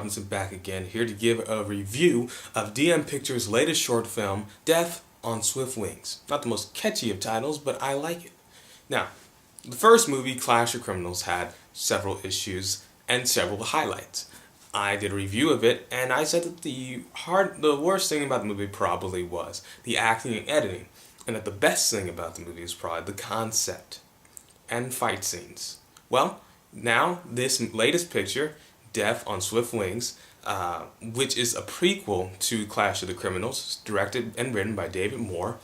Robinson back again, here to give a review of DM Pictures' latest short film, Death on Swift Wings. Not the most catchy of titles, but I like it. Now, the first movie, Clash of Criminals, had several issues and several highlights. I did a review of it, and I said that the worst thing about the movie probably was the acting and editing, and that the best thing about the movie is probably the concept and fight scenes. Well, now this latest picture, Death on Swift Wings, which is a prequel to Clash of the Criminals, directed and written by David Moore,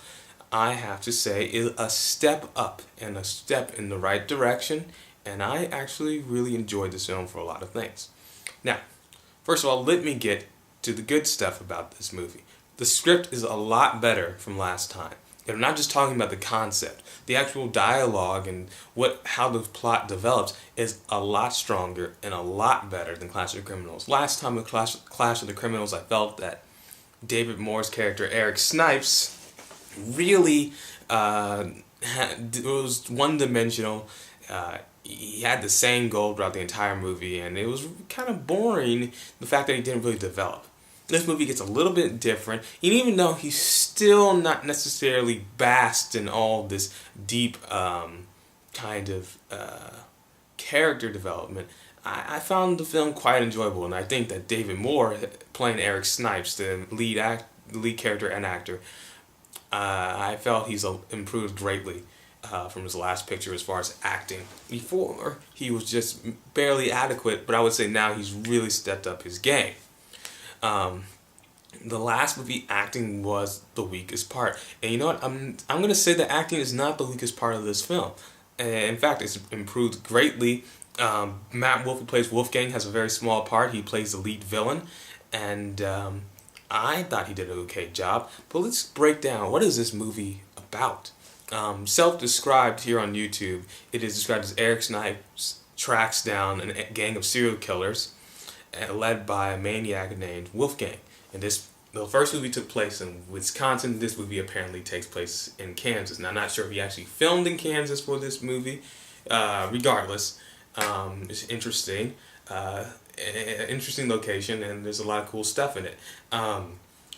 I have to say is a step up and a step in the right direction, and I actually really enjoyed this film for a lot of things. Now, first of all, let me get to the good stuff about this movie. The script is a lot better from last time. And I'm not just talking about the concept. The actual dialogue and how the plot develops is a lot stronger and a lot better than Clash of the Criminals. Last time with Clash of the Criminals, I felt that David Moore's character, Eric Snipes, really was one-dimensional. He had the same goal throughout the entire movie, and it was kind of boring, the fact that he didn't really develop. This movie gets a little bit different, and even though he's still not necessarily basked in all this deep kind of character development, I found the film quite enjoyable, and I think that David Moore, playing Eric Snipes, the lead character and actor, I felt he's improved greatly from his last picture as far as acting. Before, he was just barely adequate, but I would say now he's really stepped up his game. The last movie, acting was the weakest part, and you know what? I'm gonna say that acting is not the weakest part of this film. In fact, it's improved greatly. Matt Wolf, who plays Wolfgang, has a very small part. He plays the lead villain, and I thought he did an okay job. But let's break down, what is this movie about? Self-described here on YouTube, it is described as Eric Snipes tracks down a gang of serial killers led by a maniac named Wolfgang. And the first movie took place in Wisconsin. This movie apparently takes place in Kansas. Now, I'm not sure if he actually filmed in Kansas for this movie. Regardless, it's interesting. Interesting location, and there's a lot of cool stuff in it.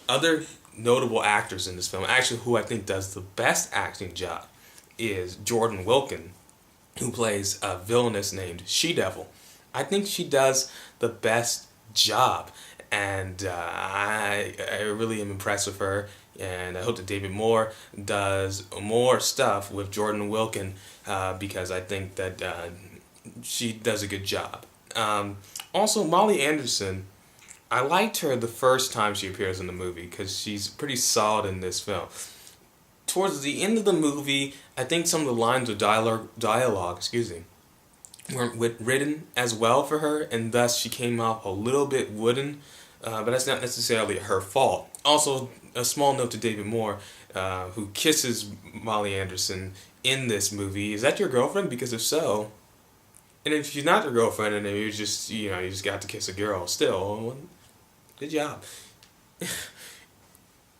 Other notable actors in this film, actually who I think does the best acting job, is Jordan Wilkin, who plays a villainess named She-Devil. I think she does the best job, and I really am impressed with her, and I hope that David Moore does more stuff with Jordan Wilkin, because I think that she does a good job. Also, Molly Anderson, I liked her the first time she appears in the movie because she's pretty solid in this film. Towards the end of the movie, I think some of the lines of dialogue, weren't written as well for her, and thus she came off a little bit wooden, but that's not necessarily her fault. Also, a small note to David Moore, who kisses Molly Anderson in this movie. Is that your girlfriend? Because if so, and if she's not your girlfriend and you just got to kiss a girl, still, good job.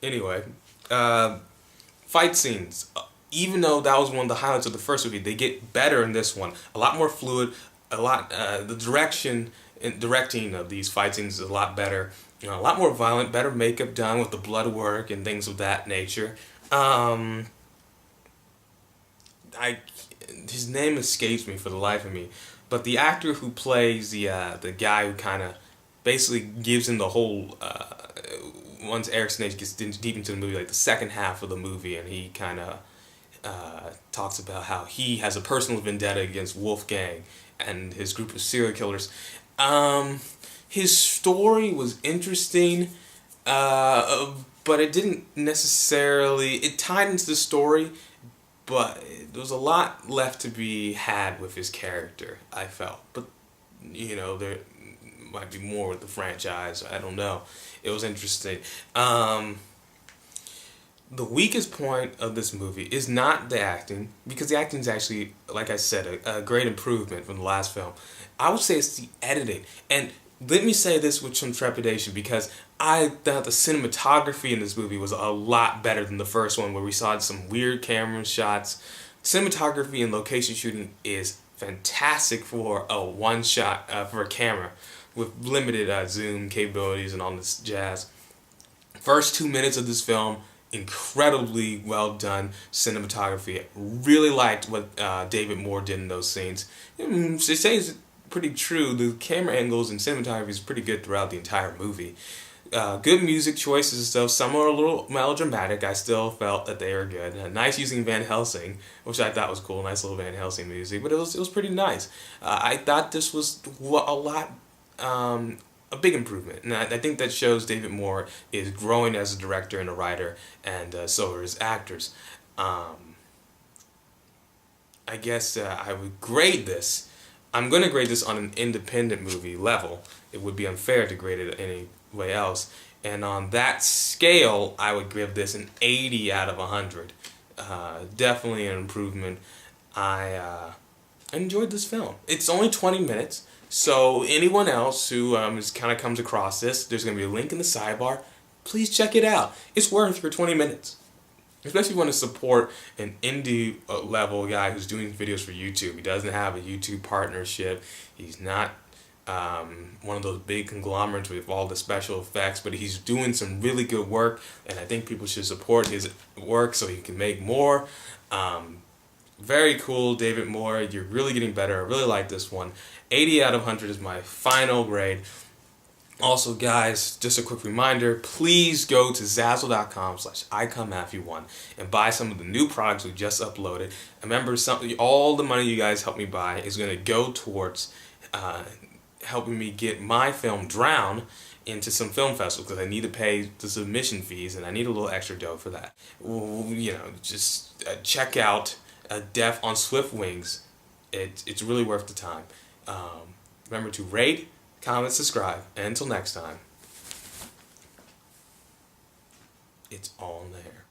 Anyway, fight scenes. Even though that was one of the highlights of the first movie, they get better in this one. A lot more fluid. The direction and directing of these fight scenes is a lot better. A lot more violent. Better makeup done with the blood work and things of that nature. His name escapes me for the life of me, but the actor who plays the guy who kind of basically gives him the whole. Once Eric Snipes gets deep into the movie, like the second half of the movie, and he kind of talks about how he has a personal vendetta against Wolfgang and his group of serial killers. His story was interesting, but it didn't necessarily. It tied into the story, but there was a lot left to be had with his character, I felt. But there might be more with the franchise. I don't know. It was interesting. The weakest point of this movie is not the acting, because the acting is actually, like I said, a great improvement from the last film. I would say it's the editing. And let me say this with some trepidation, because I thought the cinematography in this movie was a lot better than the first one, where we saw some weird camera shots. Cinematography and location shooting is fantastic for a one shot, for a camera. with limited zoom capabilities and all this jazz. First 2 minutes of this film, incredibly well done cinematography. Really liked what David Moore did in those scenes. They say it's pretty true. The camera angles and cinematography is pretty good throughout the entire movie. Good music choices and stuff. Some are a little melodramatic. I still felt that they were good. Nice using Van Helsing, which I thought was cool. Nice little Van Helsing music, but it was pretty nice. I thought this was a big improvement, and I think that shows David Moore is growing as a director and a writer, and so are his actors. I guess I would grade this. I'm going to grade this on an independent movie level. It would be unfair to grade it any way else. And on that scale, I would give this an 80 out of 100. Definitely an improvement. I enjoyed this film. It's only 20 minutes, so anyone else who kind of comes across this, there's going to be a link in the sidebar. Please check it out. It's worth your 20 minutes. Especially if you want to support an indie level guy who's doing videos for YouTube. He doesn't have a YouTube partnership. He's not one of those big conglomerates with all the special effects, but he's doing some really good work, and I think people should support his work so he can make more. Very cool, David Moore. You're really getting better. I really like this one. 80 out of 100 is my final grade. Also, guys, just a quick reminder, please go to Zazzle.com/iComeMatthew1 and buy some of the new products we just uploaded. Remember, all the money you guys help me buy is going to go towards helping me get my film Drown into some film festivals, because I need to pay the submission fees and I need a little extra dough for that. Just check out Death on Swift Wings. It's really worth the time. Remember to rate, comment, subscribe, and until next time, it's all there.